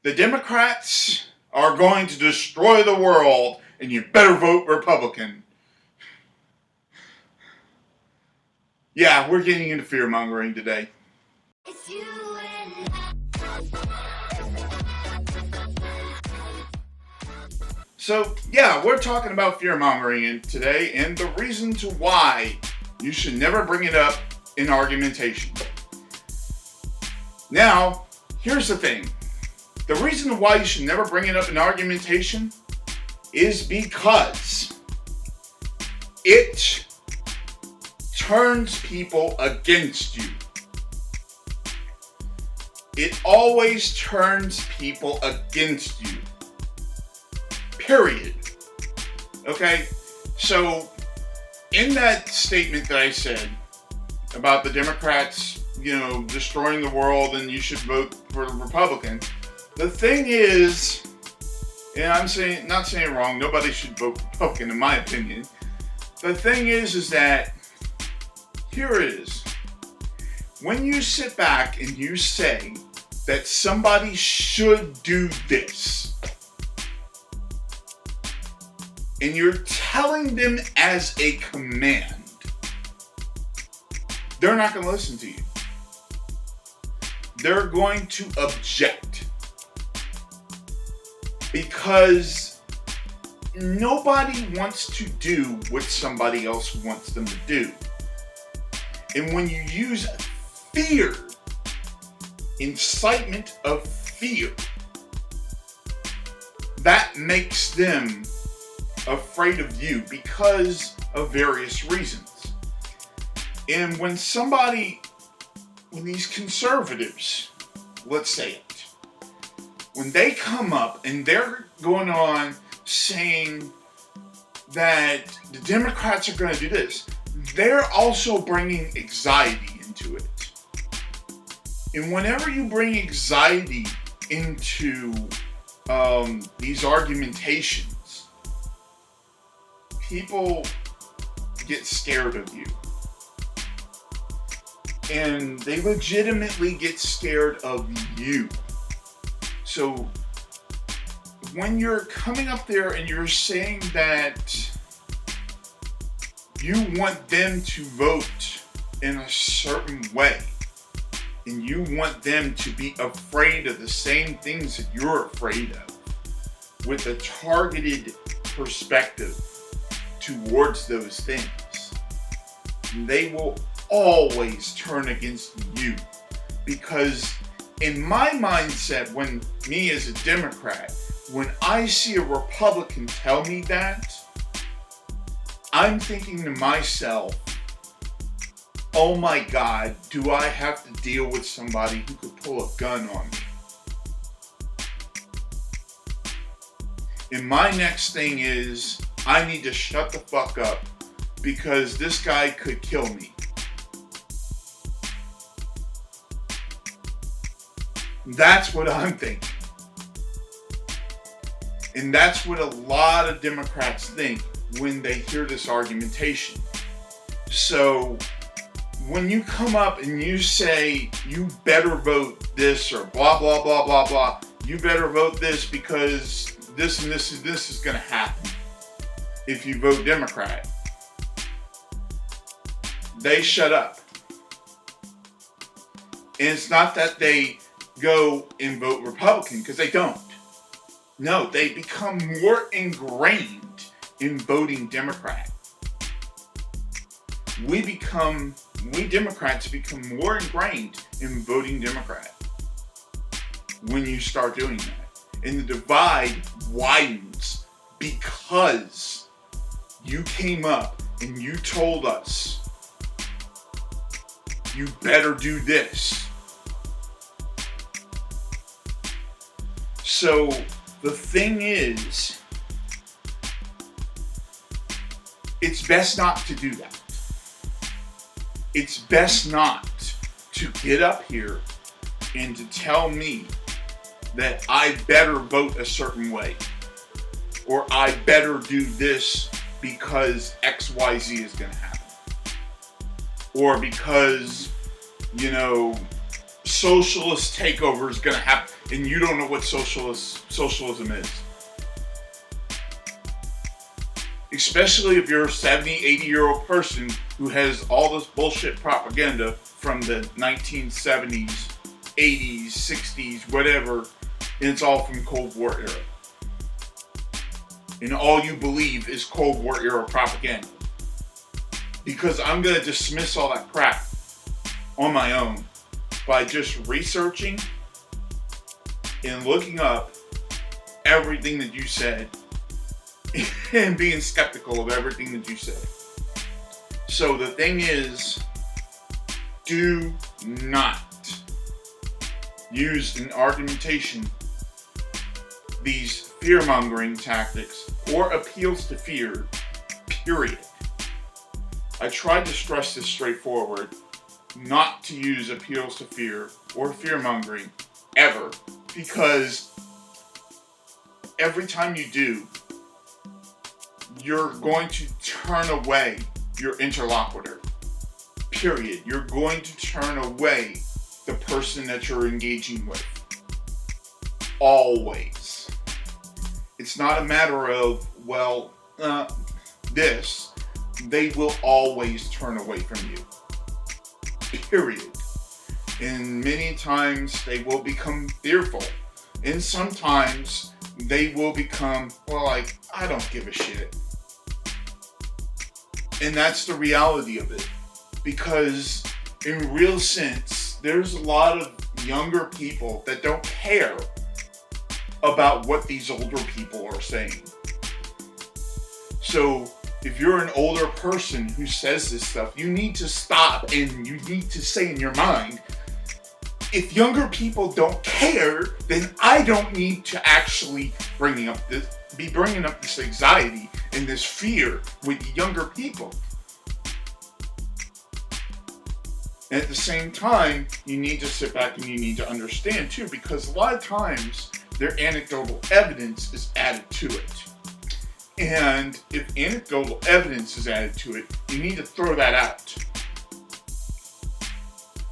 the Democrats are going to destroy the world and you better vote Republican. Yeah, we're getting into fear-mongering today. It's you and So, yeah, we're talking about fear-mongering today and the reason to why you should never bring it up in argumentation. Now, here's the thing. The reason why you should never bring it up in argumentation is because it turns people against you. It always turns people against you. Period. Okay? So, in that statement that I said about the Democrats, destroying the world and you should vote for the Republican, the thing is, and I'm not saying wrong, nobody should vote Republican in my opinion. The thing is that, here it is. When you sit back and you say that somebody should do this, and you're telling them as a command, they're not going to listen to you. They're going to object. Because nobody wants to do what somebody else wants them to do. And when you use fear, incitement of fear, that makes them afraid of you because of various reasons. And when these conservatives, let's say it, when they come up and they're going on saying that the Democrats are going to do this, they're also bringing anxiety into it. And whenever you bring anxiety into these argumentations, people get scared of you. And they legitimately get scared of you. So, when you're coming up there and you're saying that you want them to vote in a certain way, and you want them to be afraid of the same things that you're afraid of, with a targeted perspective towards those things, they will always turn against you. Because in my mindset, when me as a Democrat, when I see a Republican tell me that, I'm thinking to myself, oh my God, do I have to deal with somebody who could pull a gun on me? And my next thing is, I need to shut the fuck up because this guy could kill me. That's what I'm thinking. And that's what a lot of Democrats think when they hear this argumentation. So, when you come up and you say, you better vote this or blah, blah, blah, blah, blah, you better vote this because this and this is going to happen if you vote Democrat, they shut up. And it's not that they go and vote Republican, because they don't. No, they become more ingrained in voting Democrat. We Democrats become more ingrained in voting Democrat when you start doing that. And the divide widens because you came up and you told us, you better do this. So the thing is, it's best not to do that. It's best not to get up here and to tell me that I better vote a certain way, or I better do this because XYZ is going to happen, or because, socialist takeover is going to happen. and you don't know what socialism is. Especially if you're a 70, 80-year-old person who has all this bullshit propaganda from the 1970s, 80s, 60s, whatever, and it's all from Cold War era. And all you believe is Cold War era propaganda. Because I'm going to dismiss all that crap on my own by just researching and looking up everything that you said and being skeptical of everything that you said. So the thing is, do not use in argumentation these fear-mongering tactics or appeals to fear, period. I tried to stress this straightforward, not to use appeals to fear or fear-mongering ever, because every time you do, you're going to turn away your interlocutor, period. You're going to turn away the person that you're engaging with. Always. It's not a matter of, well, this. They will always turn away from you. Period. And many times they will become fearful. And sometimes they will become, well, like, I don't give a shit. And that's the reality of it. Because in real sense, there's a lot of younger people that don't care about what these older people are saying. So if you're an older person who says this stuff, you need to stop and you need to say in your mind, if younger people don't care, then I don't need to actually be bringing up this anxiety and this fear with younger people. And at the same time, you need to sit back and you need to understand too, because a lot of times their anecdotal evidence is added to it. And if anecdotal evidence is added to it, you need to throw that out.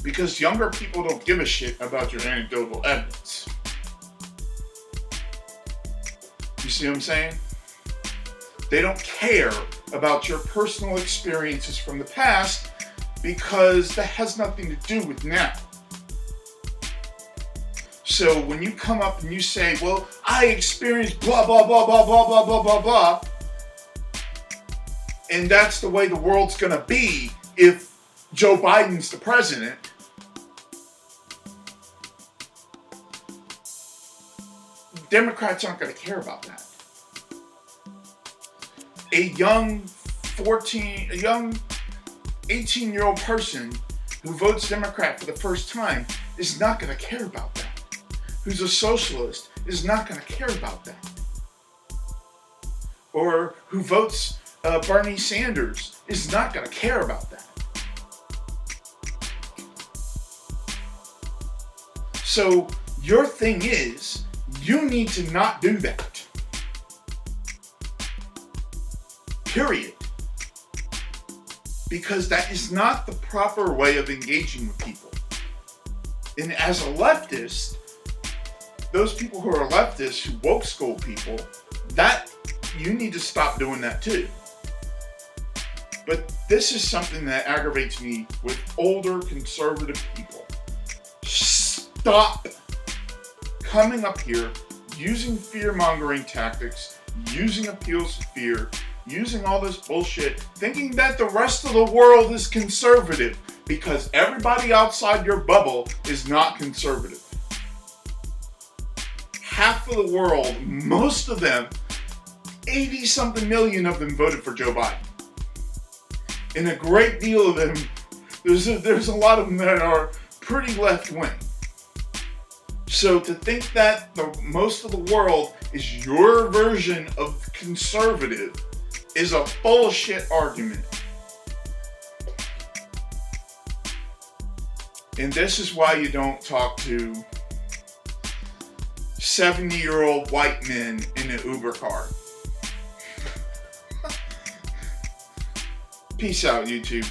Because younger people don't give a shit about your anecdotal evidence. You see what I'm saying? They don't care about your personal experiences from the past because that has nothing to do with now. So when you come up and you say, well, I experienced blah, blah, blah, blah, blah, blah, blah, blah, blah, and that's the way the world's going to be if Joe Biden's the president, Democrats aren't going to care about that. A young 18-year-old person who votes Democrat for the first time is not going to care about that. Who's a socialist is not going to care about that. Or who votes Bernie Sanders is not going to care about that. So your thing is, you need to not do that. Period. Because that is not the proper way of engaging with people. And as a leftist, those people who are leftists, who woke school people, that you need to stop doing that too. But this is something that aggravates me with older conservative people. Stop coming up here, using fear-mongering tactics, using appeals to fear, using all this bullshit, thinking that the rest of the world is conservative, because everybody outside your bubble is not conservative. Half of the world, most of them, 80-something million of them voted for Joe Biden. And a great deal of them, there's a lot of them that are pretty left-wing. So to think that most of the world is your version of conservative is a bullshit argument. And this is why you don't talk to 70-year-old white men in an Uber car. Peace out, YouTube.